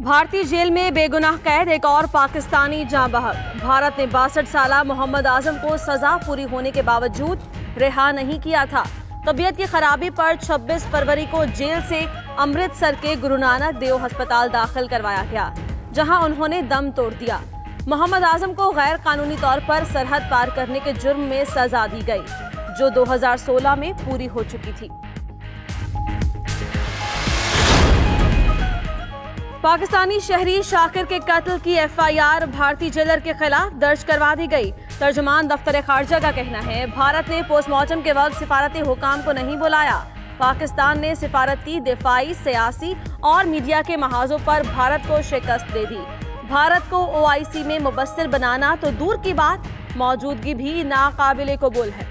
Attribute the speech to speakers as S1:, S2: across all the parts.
S1: भारतीय जेल में बेगुनाह कैद एक और पाकिस्तानी जाँ बहक। भारत ने 62 साला मोहम्मद आजम को सजा पूरी होने के बावजूद रिहा नहीं किया था। तबीयत की खराबी पर 26 फरवरी को जेल से अमृतसर के गुरु नानक देव अस्पताल दाखिल करवाया गया, जहां उन्होंने दम तोड़ दिया। मोहम्मद आजम को गैर कानूनी तौर पर सरहद पार करने के जुर्म में सजा दी गई, जो 2016 में पूरी हो चुकी थी। पाकिस्तानी शहरी शाकिर के कत्ल की एफआईआर भारतीय जेलर के खिलाफ दर्ज करवा दी गई। तर्जुमान दफ्तर खारजा का कहना है, भारत ने पोस्टमार्टम के वक्त सिफारती हुकाम को नहीं बुलाया। पाकिस्तान ने सिफारती, दिफाई, सियासी और मीडिया के महाजों पर भारत को शिकस्त दे दी। भारत को ओआईसी में मुबस्सिर बनाना तो दूर की बात, मौजूदगी भी नाकाबिले कबूल है।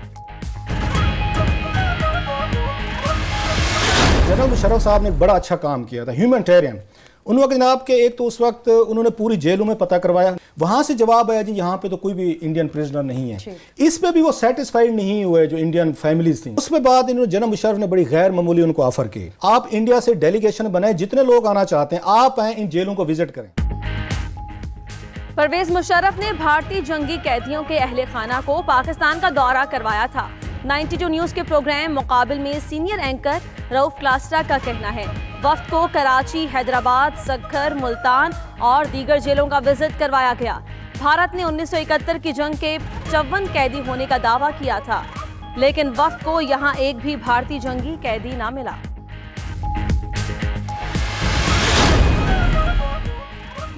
S2: जनरल मुशर्रफ साहब ने बड़ा अच्छा काम किया था, ह्यूमैनिटेरियन। उन वक्त जनाब के एक तो उस वक्त उन्होंने पूरी जेलों में पता करवाया, वहां से जवाब आया जी यहाँ पे तो कोई भी इंडियन प्रिजनर नहीं है। इस पे भी वो सेटिस्फाइड नहीं हुए जो इंडियन फैमिलीज थी। उसके बाद इन्होंने जनरल मुशर्रफ ने बड़ी गैर मामूली उनको ऑफर की, आप इंडिया से डेलीगेशन बनाए, जितने लोग आना चाहते हैं आप आए, इन जेलों को विजिट करें।
S1: परवेज मुशर्रफ ने भारतीय जंगी कैदियों के अहले खाना को पाकिस्तान का दौरा करवाया था। 92 न्यूज के प्रोग्राम मुकाबिल में सीनियर एंकर रऊफ क्लास्ट्रा का कहना है, वफ्द को कराची, हैदराबाद, सक्खर, मुल्तान और दीगर जेलों का विजिट करवाया गया। भारत ने 1971 की जंग के 54 कैदी होने का दावा किया था, लेकिन वफ्द को यहां एक भी भारतीय जंगी कैदी ना मिला।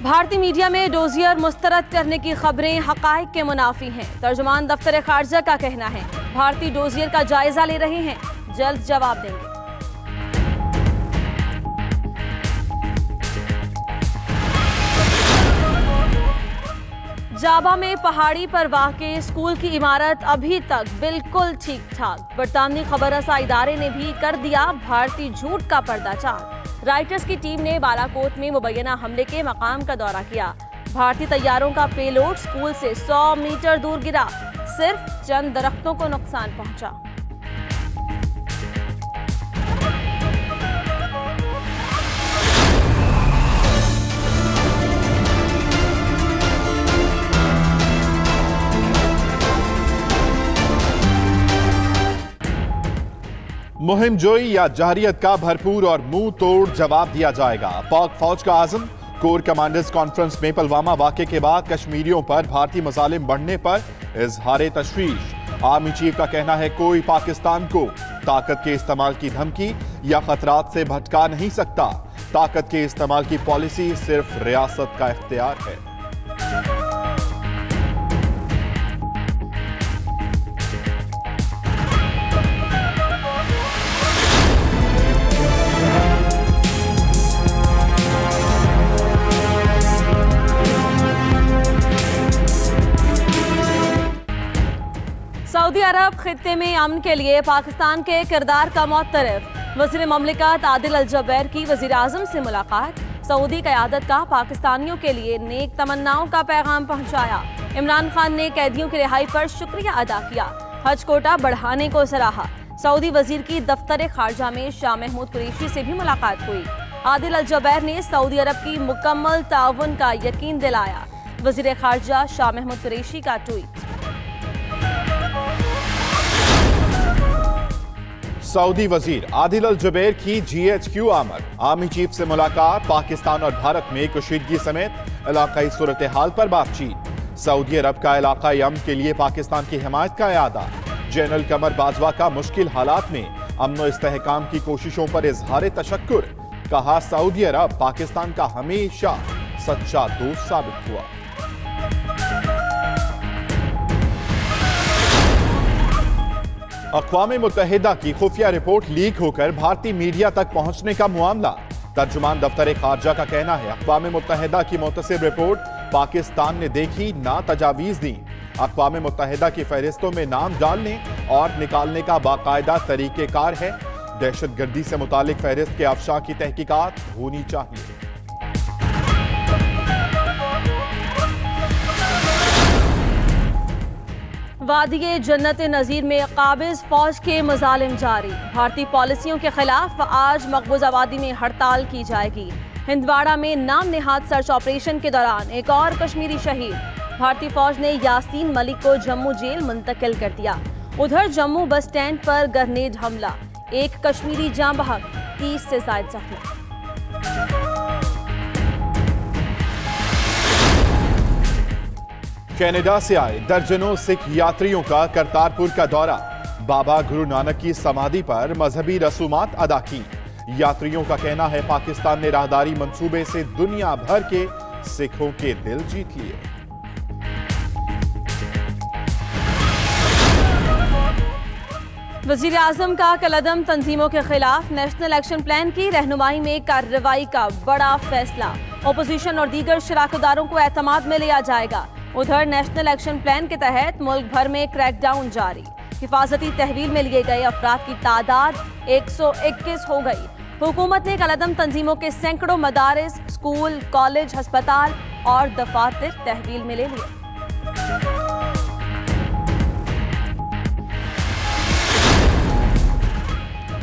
S1: भारतीय मीडिया में डोजियर मुस्तरद करने की खबरें हकाइक के मुनाफी हैं। तर्जुमान दफ्तर खारजा का कहना है, भारतीय डोजियर का जायजा ले रहे हैं, जल्द जवाब देंगे। जाबा में पहाड़ी पर वाक़े स्कूल की इमारत अभी तक बिल्कुल ठीक ठाक। बरतानवी खबर रसा इदारे ने भी कर दिया भारतीय झूठ का पर्दाचार। राइटर्स की टीम ने बालाकोट में मुबैना हमले के मकाम का दौरा किया। भारतीय तैयारों का पेलोड स्कूल से 100 मीटर दूर गिरा, सिर्फ चंद दरख्तों को नुकसान पहुंचा।
S3: मुहिम जोई या जहरियत का भरपूर और मुंह तोड़ जवाब दिया जाएगा। पाक फौज का आज़म कोर कमांडर्स कॉन्फ्रेंस में पुलवामा वाक़े के बाद कश्मीरियों पर भारतीय मज़ालिम बढ़ने पर इजहार तशवीश। आर्मी चीफ का कहना है, कोई पाकिस्तान को ताकत के इस्तेमाल की धमकी या खतरात से भटका नहीं सकता। ताकत के इस्तेमाल की पॉलिसी सिर्फ रियासत का इख्तियार है।
S1: सऊदी अरब खित्ते में अमन के लिए पाकिस्तान के किरदार का मुअत्तरफ। वज़ीर ममलिकत आदिल अल जुबैर की वज़ीर आज़म से मुलाकात। सऊदी क़यादत का पाकिस्तानियों के लिए नेक तमन्नाओं का पैगाम पहुंचाया। इमरान खान ने कैदियों की रिहाई पर शुक्रिया अदा किया। हज कोटा बढ़ाने को सराहा। सऊदी वज़ीर की दफ्तर खारजा में शाह महमूद कुरैशी से भी मुलाकात हुई। आदिल अल जुबैर ने सऊदी अरब की मुकम्मल ताउन का यकीन दिलाया। वज़ीर खारजा शाह महमूद कुरैशी का ट्वीट।
S3: सऊदी वजीर आदिल अल जुबैर की GHQ आमद। आर्मी चीफ से मुलाकात। पाकिस्तान और भारत में कशीदगी समेत इलाकाई सूरत हाल पर बातचीत। सऊदी अरब का इलाकाई अमन के लिए पाकिस्तान की हिमायत का इरादा। जनरल कमर बाजवा का मुश्किल हालात में अमन व इस्तेहकाम की कोशिशों पर इजहार तशक्कुर। कहा, सऊदी अरब पाकिस्तान का हमेशा सच्चा दोस्त साबित हुआ। अक़वाम मुत्तहिदा की खुफिया रिपोर्ट लीक होकर भारतीय मीडिया तक पहुंचने का मामला। तर्जुमान दफ्तर खारजा का कहना है, अक़वाम मुत्तहिदा की मुतसिब रिपोर्ट पाकिस्तान ने देखी, ना तजावीज़ दी। अक़वाम मुत्तहिदा की फहरिस्तों में नाम डालने और निकालने का बाकायदा तरीक़ेकार है। दहशतगर्दी से मुतालिक फहरिस्त के अफशा की तहकीकात होनी चाहिए।
S1: वादिये जन्नत नज़ीर में काबिज फौज के मज़ालिम जारी। भारतीय पॉलिसियों के खिलाफ आज मकबूजा वादी में हड़ताल की जाएगी। हिंदवाड़ा में नाम नेहाद सर्च ऑपरेशन के दौरान एक और कश्मीरी शहीद। भारतीय फौज ने यासीन मलिक को जम्मू जेल मुंतकिल कर दिया। उधर जम्मू बस स्टैंड पर ग्रेनेड हमला, एक कश्मीरी जान बहक, 30 से ज्यादा जख्मी।
S3: कनाडा से आए दर्जनों सिख यात्रियों का करतारपुर का दौरा। बाबा गुरु नानक की समाधि पर मजहबी रसूमात अदा की। यात्रियों का कहना है पाकिस्तान ने राहदारी मंसूबे से दुनिया भर के सिखों के दिल जीत लिए।
S1: वजीर आजम का कलअदम तंजीमों के खिलाफ नेशनल एक्शन प्लान की रहनुमाई में कार्रवाई का बड़ा फैसला। अपोजिशन और दीगर शराकतदारों को एतमाद में लिया जाएगा। उधर नेशनल एक्शन प्लान के तहत मुल्क भर में क्रैकडाउन जारी। हिफाजती तहवील में लिए गए अफराद की तादाद 121 हो गई। हुकूमत ने कलअदम तंजीमों के सैकड़ों मदारिस, स्कूल, कॉलेज, अस्पताल और दफातर तहवील में ले लिए।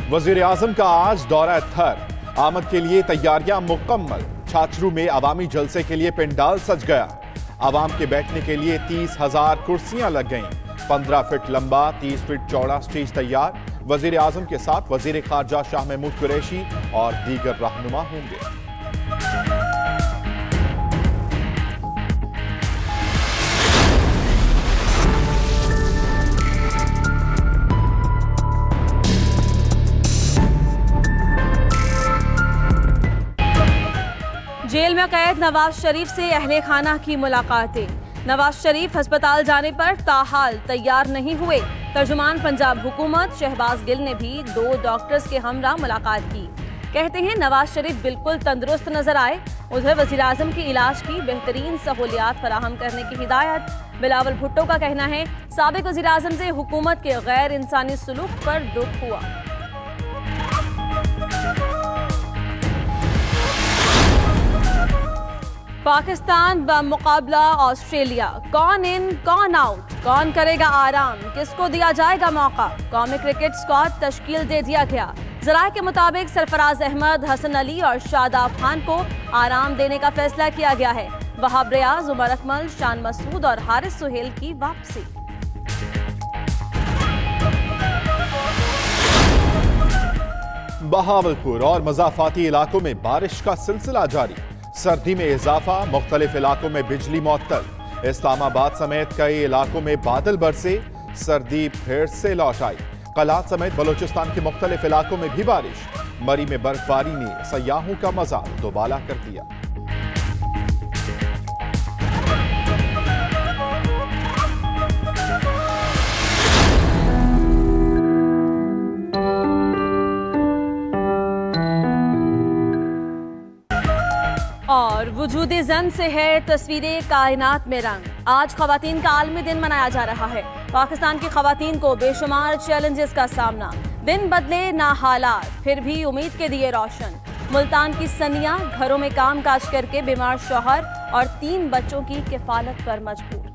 S3: वजीर आजम का आज दौरा थर। आमद के लिए तैयारियां मुकम्मल। छाछरू में अवामी जलसे के लिए पंडाल सज गया। आवाम के बैठने के लिए 30,000 कुर्सियां लग गईं। 15 फीट लंबा, 30 फीट चौड़ा स्टेज तैयार। वजीर आजम के साथ वजीर खारजा शाह महमूद कुरैशी और दीगर रहनुमा होंगे।
S1: जेल में कैद नवाज शरीफ से अहले खाना की मुलाकातें। नवाज शरीफ अस्पताल जाने पर ताहाल तैयार नहीं हुए। तर्जुमान पंजाब हुकूमत शहबाज गिल ने भी 2 डॉक्टर्स के हमरा मुलाकात की। कहते हैं नवाज शरीफ बिल्कुल तंदुरुस्त नजर आए। उधर वजीर आजम के इलाज की बेहतरीन सहूलियात फराहम करने की हिदायत। बिलावल भुट्टो का कहना है साबिक वजीर आजम से हुकूमत के गैर इंसानी सलूक पर दुख हुआ। पाकिस्तान मुकाबला ऑस्ट्रेलिया, कौन इन कौन आउट, कौन करेगा आराम, किसको दिया जाएगा मौका। कौमी क्रिकेट स्क्वाड तश्कील दे दिया गया। जराये के मुताबिक सरफराज अहमद, हसन अली और शादाब खान को आराम देने का फैसला किया गया है। वहाब रियाज, उमर अकमल, शान मसूद और हारिस सुहेल की वापसी।
S3: बहावलपुर और मज़ाफाती इलाकों में बारिश का सिलसिला जारी। सर्दी में इजाफा, मुख्तलिफ इलाकों में बिजली मुअत्तल। इस्लामाबाद समेत कई इलाकों में बादल बरसे, सर्दी फिर से लौट आई। कलात समेत बलोचिस्तान के मुख्तलिफ इलाकों में भी बारिश। मरी में बर्फबारी ने सयाहों का मजा दोबाला कर दिया।
S1: और वजूदे जन से है तस्वीरें कायनात में रंग। आज खवातीन का आलमी दिन मनाया जा रहा है। पाकिस्तान की खवातीन को बेशुमार चैलेंजेस का सामना। दिन बदले ना हालात, फिर भी उम्मीद के दिए रोशन। मुल्तान की सनिया घरों में काम काज करके बीमार शौहर और 3 बच्चों की किफालत पर मजबूर।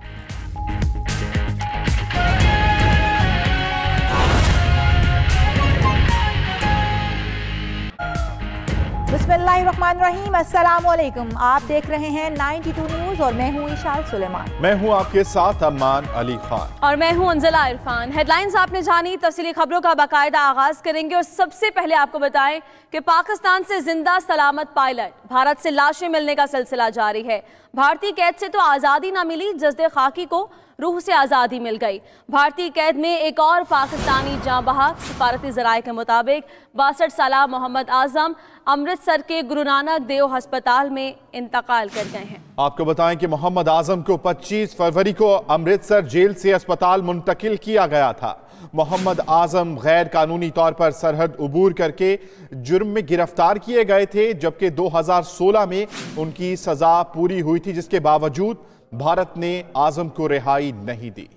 S4: बिस्मिल्लाहिर्रहमानिर्रहीम, अस्सलाम वालेकुम। आप देख रहे हैं 92 न्यूज़ और मैं हूं इशाल सुलेमान।
S3: मैं हूं आपके साथ अम्मान अली खान
S1: और मैं हूं अंजला इरफान। हेडलाइंस आपने जानी, तफसीली खबरों का बाकायदा आगाज करेंगे और सबसे पहले आपको बताएं कि पाकिस्तान से जिंदा सलामत पायलट, भारत से लाशें मिलने का सिलसिला जारी है। भारतीय कैद से तो आज़ादी ना मिली, जज्दे खाकी को रूह से आज़ादी मिल गई। भारतीय कैद में एक और पाकिस्तानी जाँ बहक। सफारती ज़राए के मुताबिक 62 साला मोहम्मद आजम अमृतसर के गुरु नानक देव अस्पताल में इंतकाल कर गए हैं।
S3: आपको बताएं कि मोहम्मद आजम को 25 फरवरी को अमृतसर जेल से अस्पताल मुंतकिल किया गया था। मोहम्मद आजम गैर कानूनी तौर पर सरहद उबूर करके जुर्म में गिरफ्तार किए गए थे, जबकि 2016 में उनकी सजा पूरी हुई थी, जिसके बावजूद भारत ने आजम को रिहाई नहीं दी।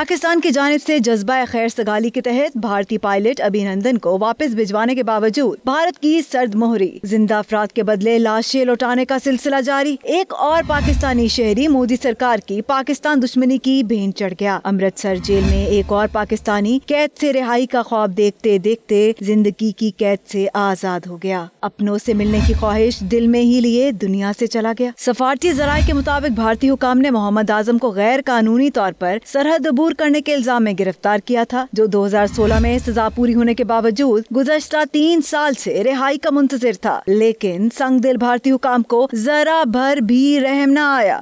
S5: पाकिस्तान की जानिब से जज्बा खैर सगाली के तहत भारतीय पायलट अभिनंदन को वापस भिजवाने के बावजूद भारत की सर्द मोहरी, जिंदा अफराद के बदले लाशें लौटाने का सिलसिला जारी। एक और पाकिस्तानी शहरी मोदी सरकार की पाकिस्तान दुश्मनी की भेंट चढ़ गया। अमृतसर जेल में एक और पाकिस्तानी कैद से रिहाई का ख्वाब देखते देखते जिंदगी की कैद से आजाद हो गया। अपनों से मिलने की ख्वाहिश दिल में ही लिए दुनिया से चला गया। सफारती जराये के मुताबिक भारतीय हुकाम ने मोहम्मद आजम को गैर कानूनी तौर पर सरहद अबूर करने के इल्जाम में गिरफ्तार किया था, जो 2016 में सजा पूरी होने के बावजूद गुज़श्ता 3 साल से रिहाई का मुंतजिर था। लेकिन संगदिल भारतीय हुकाम को जरा भर भी रहम न आया।